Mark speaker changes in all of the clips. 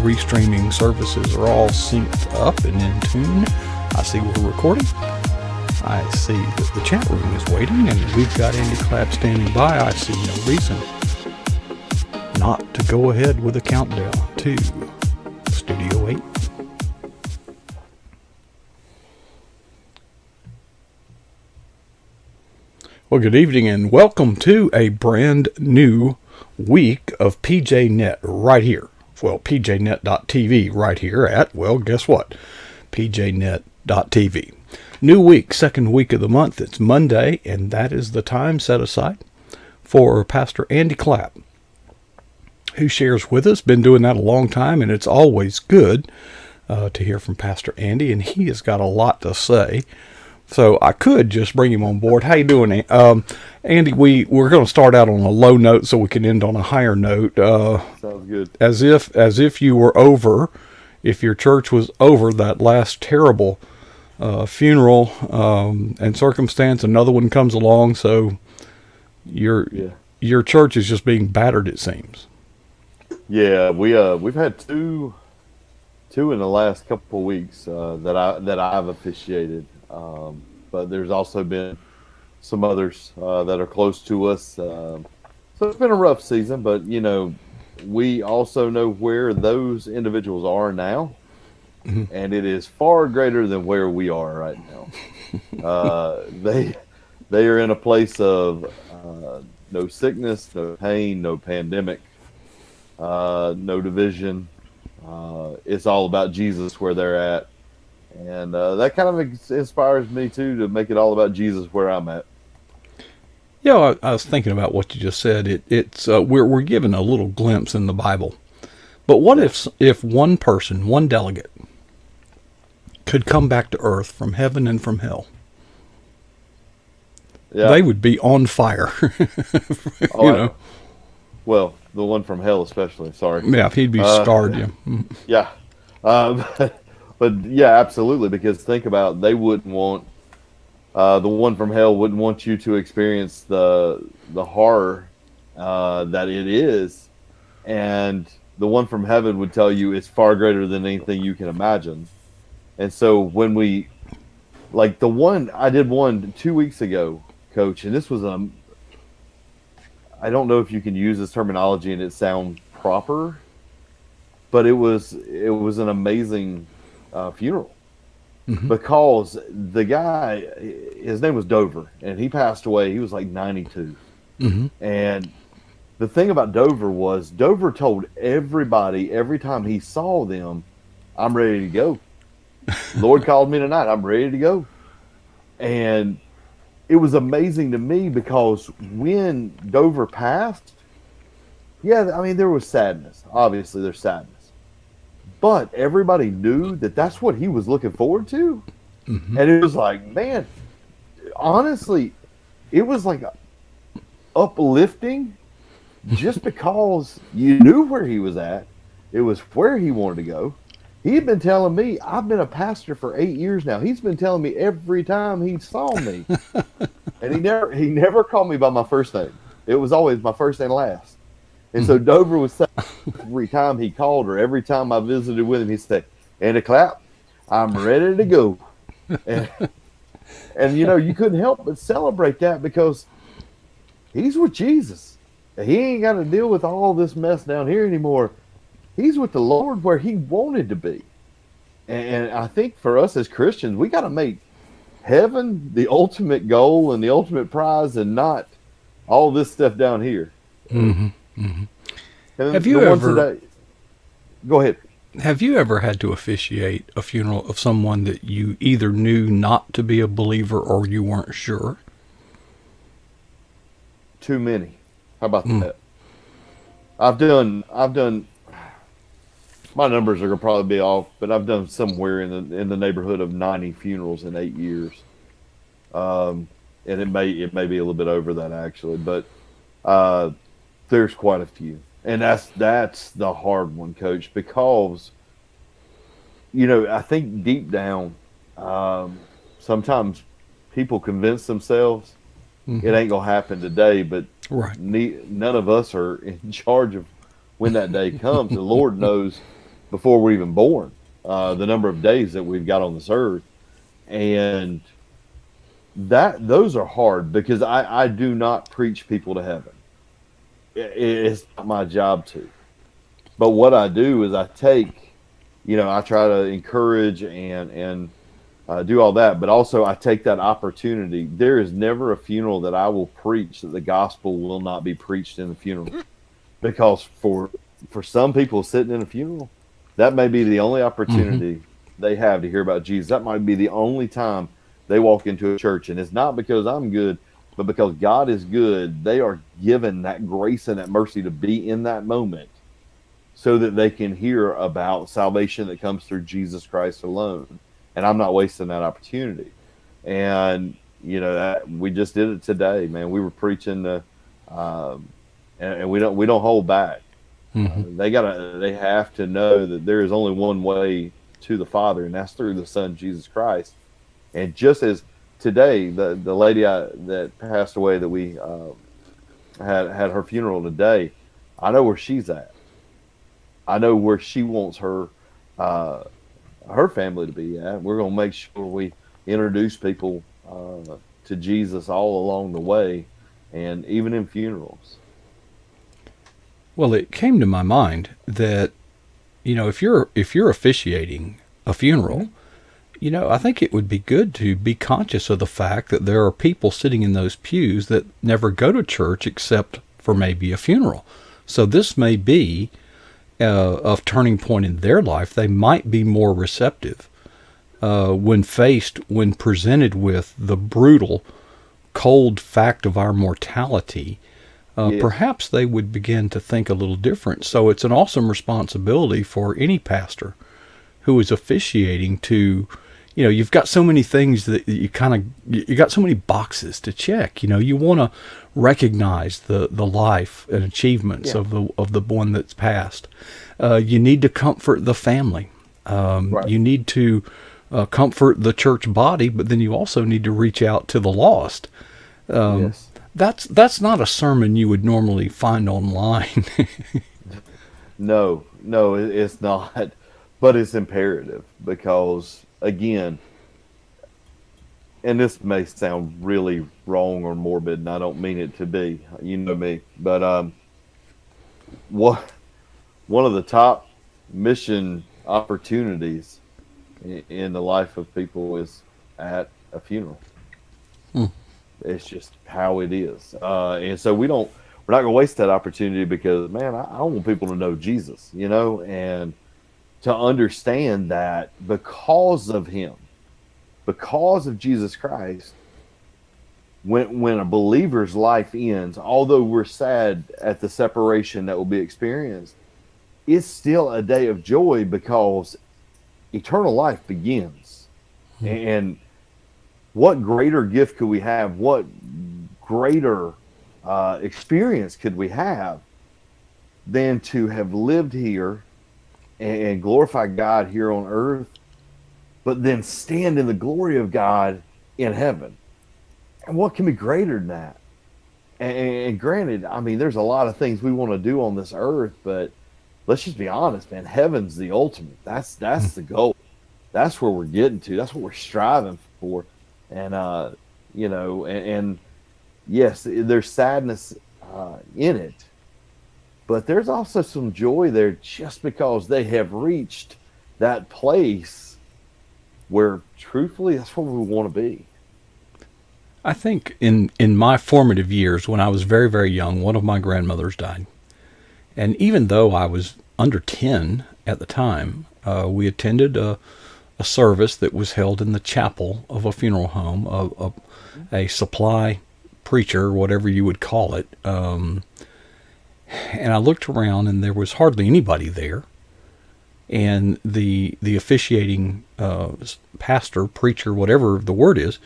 Speaker 1: three streaming services are all synced up and in tune. I see we're recording. I see that the chat room is waiting, and we've got Andy Clapp standing by. I see no reason not to go ahead with a countdown to Studio 8. Well, good evening and welcome to a brand new week of PJNet right here. Well, PJNet.tv right here at, well, guess what? PJNet.tv. New week, second week of the month. It's Monday, and that is the time set aside for Pastor Andy Clapp, who shares with us. Been doing that a long time, and it's always good to hear from Pastor Andy, and he has got a lot to say. So I could just bring him on board. How you doing, Andy? We're going to start out on a low note so we can end on a higher note.
Speaker 2: Sounds good.
Speaker 1: As if you were over, if your church was over that last terrible funeral and circumstance, another one comes along. So your church is just being battered, it seems.
Speaker 2: Yeah, we've had two in the last couple of weeks that I've officiated. But there's also been some others that are close to us. So it's been a rough season, but, you know, we also know where those individuals are now, and it is far greater than where we are right now. They are in a place of no sickness, no pain, no pandemic, no division. It's all about Jesus where they're at. And that kind of inspires me, too, to make it all about Jesus where I'm at.
Speaker 1: Yeah, I was thinking about what you just said. It's we're given a little glimpse in the Bible. But what if one person, one delegate, could come back to earth from heaven and from hell? Yeah. They would be on fire.
Speaker 2: Well, the one from hell especially, sorry.
Speaker 1: Yeah, he'd be scarred.
Speaker 2: Yeah. But yeah, absolutely. Because think about it, they wouldn't want the one from hell wouldn't want you to experience the horror that it is, and the one from heaven would tell you it's far greater than anything you can imagine. And so when we, like the one I did 2 weeks ago, Coach, and this was I don't know if you can use this terminology and it sound proper, but it was an amazing funeral, because the guy, his name was Dover, and he passed away. He was like 92. And the thing about Dover was Dover told everybody every time he saw them, I'm ready to go. Lord called me tonight. I'm ready to go. And it was amazing to me because when Dover passed, yeah, I mean, there was sadness. Obviously, there's sadness. But everybody knew that that's what he was looking forward to. And it was like, man, honestly, it was like uplifting just because you knew where he was at. It was where he wanted to go. He had been telling me, I've been a pastor for 8 years now. He's been telling me every time he saw me. And he never called me by my first name. It was always my first and last. And so Dover was saying every time he called or every time I visited with him, he'd say, Andy Clapp, I'm ready to go. And you know, you couldn't help but celebrate that because he's with Jesus. He ain't got to deal with all this mess down here anymore. He's with the Lord where he wanted to be. And I think for us as Christians, we got to make heaven the ultimate goal and the ultimate prize and not all this stuff down here.
Speaker 1: Have you ever?
Speaker 2: Go ahead.
Speaker 1: Have you ever had to officiate a funeral of someone that you either knew not to be a believer or you weren't sure?
Speaker 2: Too many. How about that? I've done. My numbers are gonna probably be off, but I've done somewhere in the neighborhood of 90 funerals in 8 years. And it may be a little bit over that actually, but there's quite a few. And that's the hard one, Coach, because, you know, I think deep down, sometimes people convince themselves it ain't going to happen today, but none of us are in charge of when that day comes. The Lord knows before we're even born. The number of days that we've got on this earth, and that those are hard because I do not preach people to heaven. It's not my job to. But what I do is I take, I try to encourage and do all that, but also I take that opportunity. There is never a funeral that I will preach that the gospel will not be preached in the funeral, because for some people sitting in a funeral, that may be the only opportunity they have to hear about Jesus. That might be the only time they walk into a church, and it's not because I'm good, but because God is good. They are given that grace and that mercy to be in that moment so that they can hear about salvation that comes through Jesus Christ alone. And I'm not wasting that opportunity. And we just did it today, man. We were preaching and we don't hold back. They have to know that there is only one way to the Father, and that's through the Son, Jesus Christ. And just as today, the lady that passed away, that we had her funeral today, I know where she's at. I know where she wants her family to be at. We're going to make sure we introduce people to Jesus all along the way, and even in funerals.
Speaker 1: Well, it came to my mind that, if you're officiating a funeral, I think it would be good to be conscious of the fact that there are people sitting in those pews that never go to church except for maybe a funeral. So this may be a turning point in their life. They might be more receptive when presented with the brutal, cold fact of our mortality.
Speaker 2: Yes.
Speaker 1: Perhaps they would begin to think a little different. So it's an awesome responsibility for any pastor who is officiating to, you've got so many things that you got so many boxes to check. You want to recognize the life and achievements of the one that's passed. You need to comfort the family.
Speaker 2: Right.
Speaker 1: You need to comfort the church body, but then you also need to reach out to the lost.
Speaker 2: Yes.
Speaker 1: That's not a sermon you would normally find online.
Speaker 2: No, it's not. But it's imperative because, again, and this may sound really wrong or morbid, and I don't mean it to be, you know me, but one of the top mission opportunities in the life of people is at a funeral. It's just how it is, and so we're not going to waste that opportunity because, man, I want people to know Jesus, and to understand that because of him, because of Jesus Christ, when a believer's life ends, although we're sad at the separation that will be experienced, it's still a day of joy because eternal life begins. And what greater gift could we have? What greater experience could we have than to have lived here and glorify God here on earth, but then stand in the glory of God in heaven? And what can be greater than that? And granted, I mean, there's a lot of things we want to do on this earth, but let's just be honest, man. Heaven's the ultimate. That's the goal. That's where we're getting to. That's what we're striving for. And and yes, there's sadness in it, but there's also some joy there just because they have reached that place where, truthfully, that's where we want to be.
Speaker 1: I think in my formative years, when I was very, very young, one of my grandmothers died. And even though I was under 10 at the time, we attended a service that was held in the chapel of a funeral home, a supply preacher, whatever you would call it. And I looked around and there was hardly anybody there. And the officiating pastor, preacher, whatever the word is,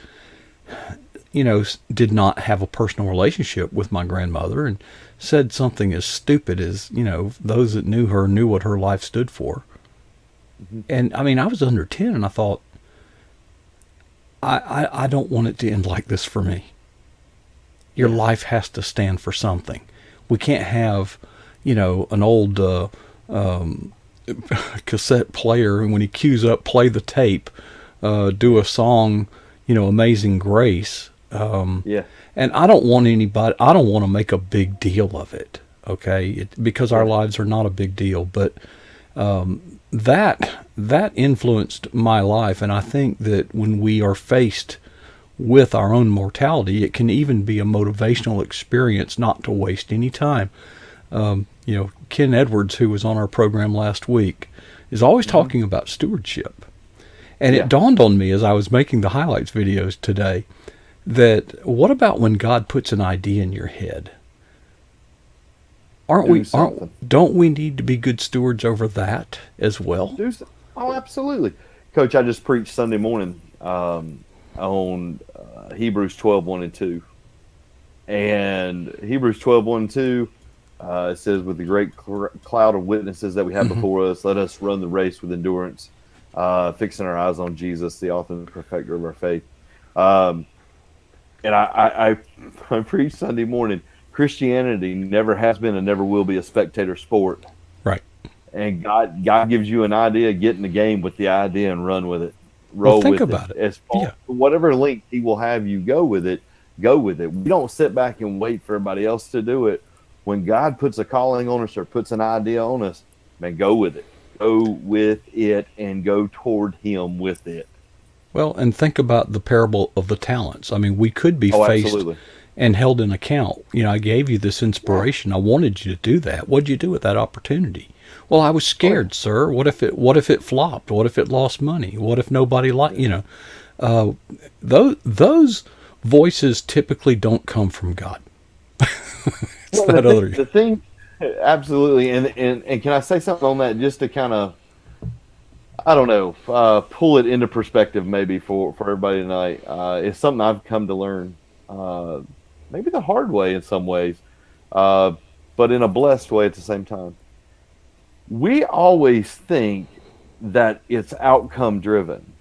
Speaker 1: did not have a personal relationship with my grandmother and said something as stupid as, those that knew her knew what her life stood for. And I mean, I was under 10 and I thought, I don't want it to end like this for me. Your life has to stand for something. We can't have, an old cassette player, and when he cues up, play the tape, do a song, Amazing Grace.
Speaker 2: Yeah.
Speaker 1: And I don't want to make a big deal of it, okay? Because our
Speaker 2: Yeah.
Speaker 1: lives are not a big deal, but that influenced my life, and I think that when we are faced with our own mortality, it can even be a motivational experience not to waste any time. Ken Edwards, who was on our program last week, is always talking about stewardship. And
Speaker 2: Yeah.
Speaker 1: it dawned on me as I was making the highlights videos today that what about when God puts an idea in your head?
Speaker 2: Do something.
Speaker 1: Don't we need to be good stewards over that as well?
Speaker 2: Oh, absolutely. Coach, I just preached Sunday morning on Hebrews 12:1 and 2. And Hebrews 12:1 and 2, it says, with the great cloud of witnesses that we have before us, let us run the race with endurance, fixing our eyes on Jesus, the author and perfecter of our faith. And I preached Sunday morning, Christianity never has been and never will be a spectator sport.
Speaker 1: Right.
Speaker 2: And God gives you an idea, get in the game with the idea and run with it.
Speaker 1: Well, think about it.
Speaker 2: As far whatever length he will have you go with it, go with it. We don't sit back and wait for everybody else to do it. When God puts a calling on us or puts an idea on us, man, go with it. Go with it and go toward him with it.
Speaker 1: Well, and think about the parable of the talents. I mean, we could be faced
Speaker 2: absolutely.
Speaker 1: and held in account. I gave you this inspiration. I wanted you to do that. What did you do with that opportunity? Well, I was scared, sir. What if it flopped? What if it lost money? What if nobody those voices typically don't come from God. It's
Speaker 2: the thing, absolutely. And can I say something on that just to kind of, I don't know, pull it into perspective maybe for everybody tonight? It's something I've come to learn, maybe the hard way in some ways, but in a blessed way at the same time. We always think that it's outcome driven,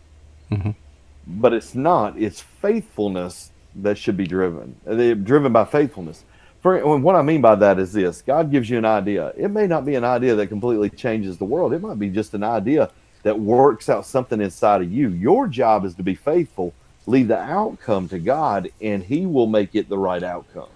Speaker 2: but it's not. It's faithfulness that should be driven. They're driven by faithfulness. What I mean by that is this: God gives you an idea. It may not be an idea that completely changes the world. It might be just an idea that works out something inside of you. Your job is to be faithful, leave the outcome to God, and he will make it the right outcome.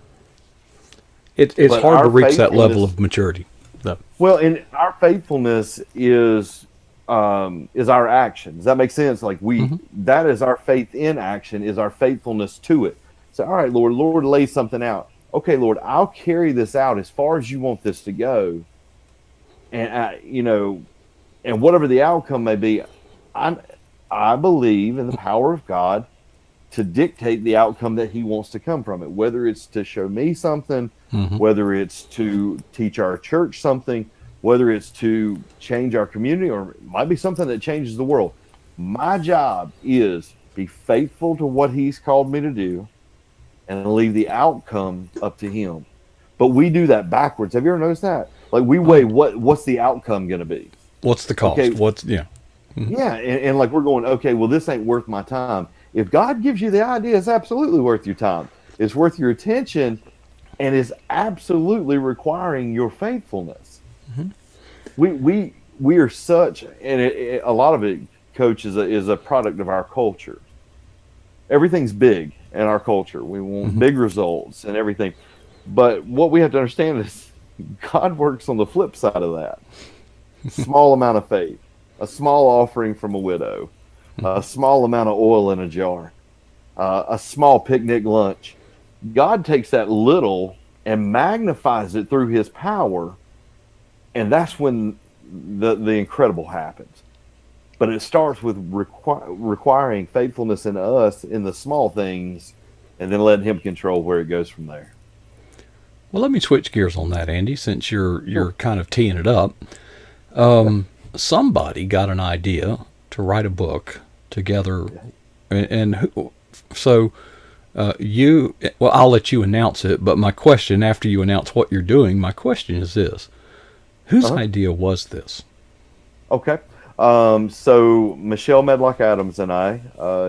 Speaker 1: It's hard to reach that level of maturity, though.
Speaker 2: Well, and our faithfulness is our action. Does that make sense? Like that is our faith in action, is our faithfulness to it. So, all right, Lord, lay something out. Okay, Lord, I'll carry this out as far as you want this to go. And and whatever the outcome may be, I believe in the power of God to dictate the outcome that he wants to come from it, whether it's to show me something, whether it's to teach our church something, whether it's to change our community, or it might be something that changes the world. My job is be faithful to what he's called me to do and leave the outcome up to him. But we do that backwards. Have you ever noticed that? Like we weigh what's the outcome going to be?
Speaker 1: What's the cost?
Speaker 2: Okay. Yeah, and like we're going, okay, well, this ain't worth my time. If God gives you the idea, it's absolutely worth your time. It's worth your attention, and is absolutely requiring your faithfulness. We are such, and a lot of it, Coach, is a product of our culture. Everything's big in our culture. We want big results and everything. But what we have to understand is God works on the flip side of that. Small amount of faith, a small offering from a widow, a small amount of oil in a jar, a small picnic lunch. God takes that little and magnifies it through his power, and that's when the incredible happens. But it starts with requiring faithfulness in us in the small things, and then letting him control where it goes from there.
Speaker 1: Well, let me switch gears on that, Andy, since you're kind of teeing it up. Somebody got an idea to write a book together, and so I'll let you announce it, but my question, after you announce what you're doing, my question is this: whose idea was this?
Speaker 2: Okay. So Michelle Medlock Adams and I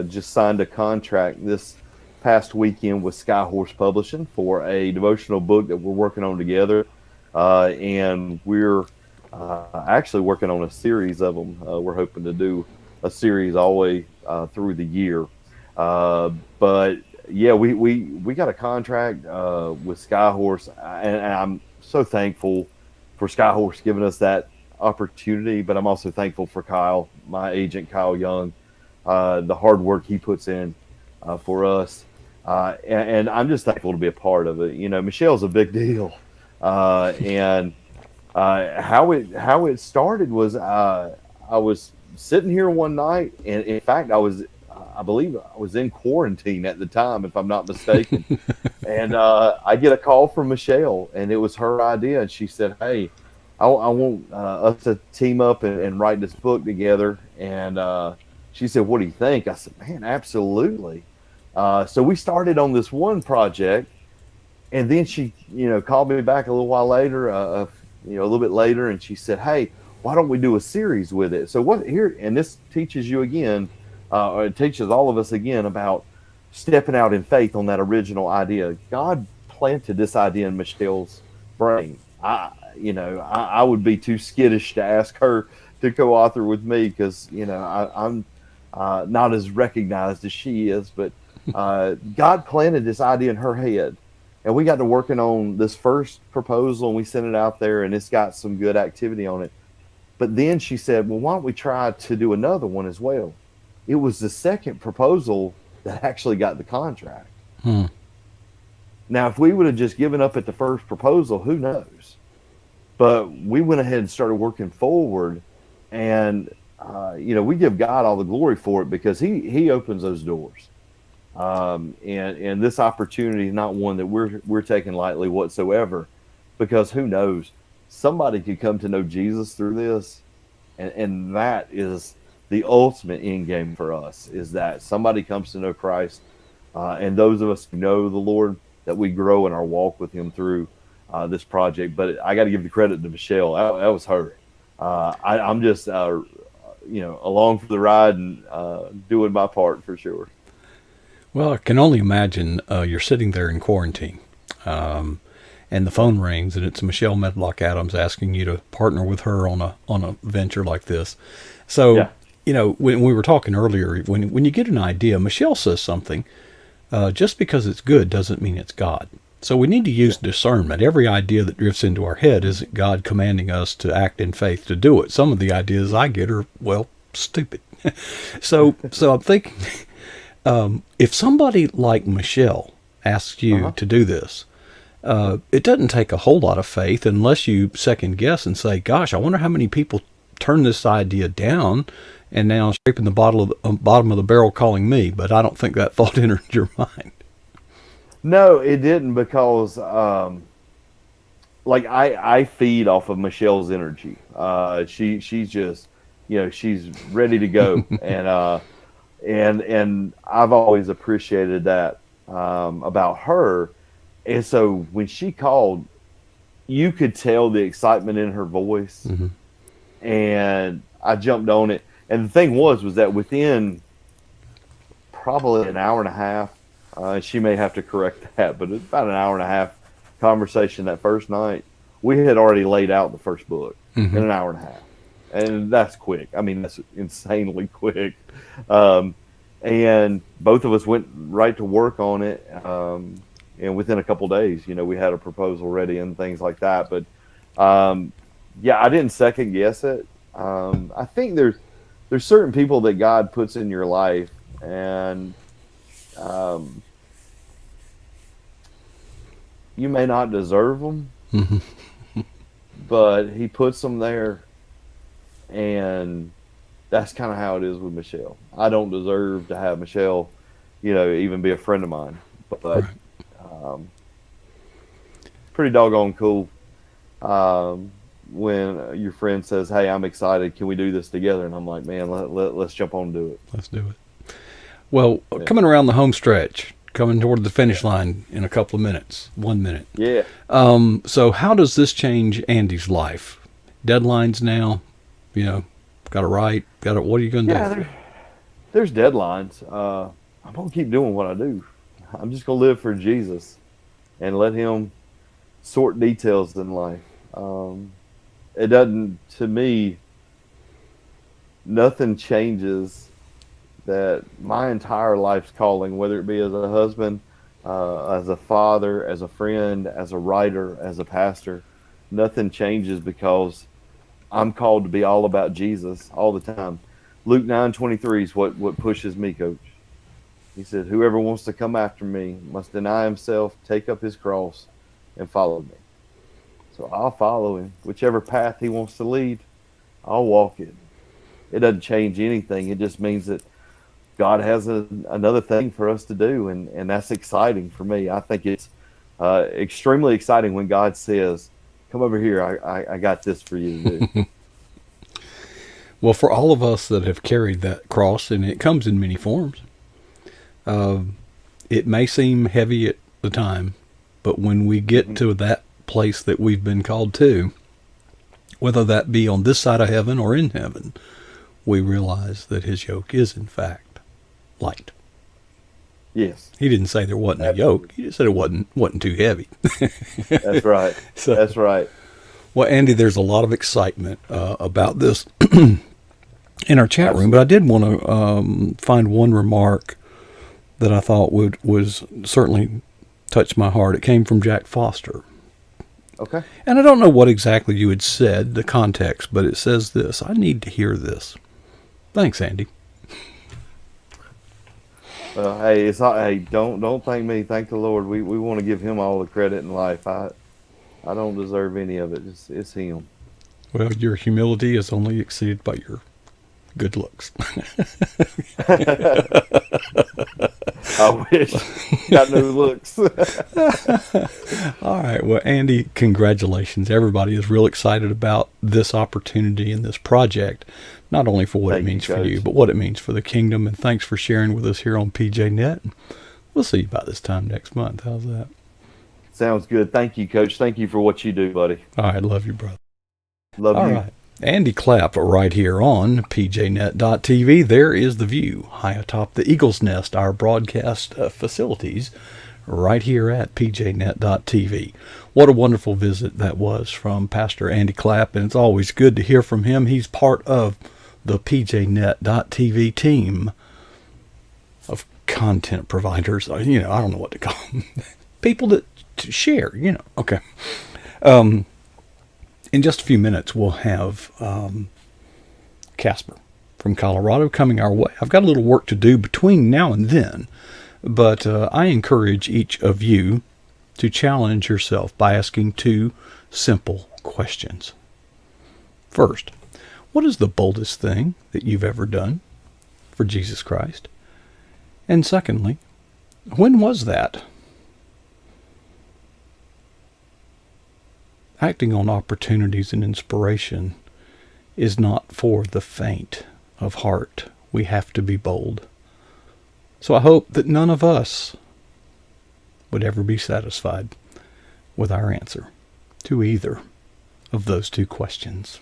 Speaker 2: just signed a contract this past weekend with Skyhorse Publishing for a devotional book that we're working on together, and we're Actually working on a series of them. We're hoping to do a series all the way through the year. But yeah, we got a contract with Skyhorse, and I'm so thankful for Skyhorse giving us that opportunity. But I'm also thankful for Kyle, my agent, Kyle Young, the hard work he puts in for us. And I'm just thankful to be a part of it. You know, Michelle's a big deal, and how it started was I was sitting here one night, and in fact, I believe I was in quarantine at the time, if I'm not mistaken. And I get a call from Michelle, and it was her idea. And she said, "Hey, I want us to team up and write this book together." And she said, "What do you think?" I said, "Man, absolutely." So we started on this one project, and then she, called me back a little while later, a little bit later, and she said, "Hey, why don't we do a series with it?" So what here, and this teaches you again, or it teaches all of us again about stepping out in faith on that original idea. God planted this idea in Michelle's brain. I would be too skittish to ask her to co-author with me because I'm not as recognized as she is, but God planted this idea in her head, and we got to working on this first proposal, and we sent it out there, and it's got some good activity on it. But then she said, "Well, why don't we try to do another one as well?" It was the second proposal that actually got the contract.
Speaker 1: Hmm.
Speaker 2: Now, if we would have just given up at the first proposal, who knows? But we went ahead and started working forward, and we give God all the glory for it because He opens those doors. And this opportunity is not one that we're taking lightly whatsoever, because who knows, somebody could come to know Jesus through this, and that is the ultimate end game for us, is that somebody comes to know Christ, and those of us who know the Lord, that we grow in our walk with Him through this project. But I got to give the credit to Michelle. That was her. I'm just along for the ride and doing my part for sure.
Speaker 1: Well, I can only imagine you're sitting there in quarantine, and the phone rings, and it's Michelle Medlock Adams asking you to partner with her on a venture like this. So,
Speaker 2: Yeah.
Speaker 1: When we were talking earlier, when you get an idea, Michelle says something. Just because it's good doesn't mean it's God. So we need to use discernment. Every idea that drifts into our head isn't God commanding us to act in faith to do it. Some of the ideas I get are, well, stupid. so I'm thinking, if somebody like Michelle asks you to do this, it doesn't take a whole lot of faith unless you second guess and say, "Gosh, I wonder how many people turn this idea down and now scraping the bottom of the barrel calling me." But I don't think that thought entered your mind.
Speaker 2: No, it didn't, because like I feed off of Michelle's energy. She's just, she's ready to go, and I've always appreciated that about her. And so when she called, you could tell the excitement in her voice,
Speaker 1: Mm-hmm.
Speaker 2: and I jumped on it. And the thing was that within probably an hour and a half, she may have to correct that, but it's about an hour and a half conversation that first night. We had already laid out the first book in an hour and a half, and that's quick. I mean, that's insanely quick. And both of us went right to work on it, and within a couple of days, we had a proposal ready and things like that. But yeah, I didn't second guess it. I think there's certain people that God puts in your life, and you may not deserve them, but He puts them there, and that's kind of how it is with Michelle. I don't deserve to have Michelle, even be a friend of mine, but
Speaker 1: Right.
Speaker 2: pretty doggone cool. When your friend says, "Hey, I'm excited. Can we do this together?" And I'm like, "Man, let's jump on and do it."
Speaker 1: Let's do it. Well, coming around the home stretch, coming toward the finish line in a couple of minutes, 1 minute.
Speaker 2: Yeah.
Speaker 1: So how does this change Andy's life? Deadlines now, got to write, what are you going to
Speaker 2: Yeah,
Speaker 1: do?
Speaker 2: there's deadlines. I'm gonna keep doing what I do. I'm just gonna live for Jesus and let Him sort details in life. it doesn't, to me, nothing changes that my entire life's calling, whether it be as a husband, as a father, as a friend, as a writer, as a pastor, nothing changes because I'm called to be all about Jesus all the time. Luke 9:23 is what pushes me, Coach. He said, "Whoever wants to come after me must deny himself, take up his cross, and follow me." So I'll follow him. Whichever path he wants to lead, I'll walk it. It doesn't change anything. It just means that God has another thing for us to do, and that's exciting for me. I think it's extremely exciting when God says, "Come over here. I got this for you to do."
Speaker 1: Well, for all of us that have carried that cross, and it comes in many forms, it may seem heavy at the time, but when we get to that place that we've been called to, whether that be on this side of heaven or in heaven, we realize that his yoke is, in fact, light.
Speaker 2: Yes.
Speaker 1: He didn't say there wasn't
Speaker 2: Absolutely.
Speaker 1: a yoke. He just said it wasn't too heavy.
Speaker 2: That's right.
Speaker 1: So,
Speaker 2: That's right.
Speaker 1: well, Andy, there's a lot of excitement about this in our chat room, but I did want to find one remark that I thought was certainly touched my heart. It came from Jack Foster.
Speaker 2: Okay.
Speaker 1: And I don't know what exactly you had said, the context, but it says this. I need to hear this. Thanks, Andy.
Speaker 2: Hey, it's not. Hey, don't thank me. Thank the Lord. We want to give him all the credit in life. I don't deserve any of it. It's him.
Speaker 1: Well, your humility is only exceeded by your good looks.
Speaker 2: I wish. Got no looks.
Speaker 1: All right. Well, Andy, congratulations. Everybody is real excited about this opportunity and this project, not only for what it means for you, but what it means for the kingdom. And thanks for sharing with us here on PJNet. We'll see you about this time next month. How's that?
Speaker 2: Sounds good. Thank you, Coach. Thank you for what you do, buddy.
Speaker 1: All right. Love you, brother.
Speaker 2: Love you.
Speaker 1: All right. Andy Clapp right here on PJNet.tv. There is the view high atop the Eagle's Nest, our broadcast facilities, right here at PJNet.tv. What a wonderful visit that was from Pastor Andy Clapp, and it's always good to hear from him. He's part of the PJNet.tv team of content providers. I don't know what to call them. People that share, Okay. In just a few minutes, we'll have Casper from Colorado coming our way. I've got a little work to do between now and then, but I encourage each of you to challenge yourself by asking two simple questions. First, what is the boldest thing that you've ever done for Jesus Christ? And secondly, when was that? Acting on opportunities and inspiration is not for the faint of heart. We have to be bold. So I hope that none of us would ever be satisfied with our answer to either of those two questions.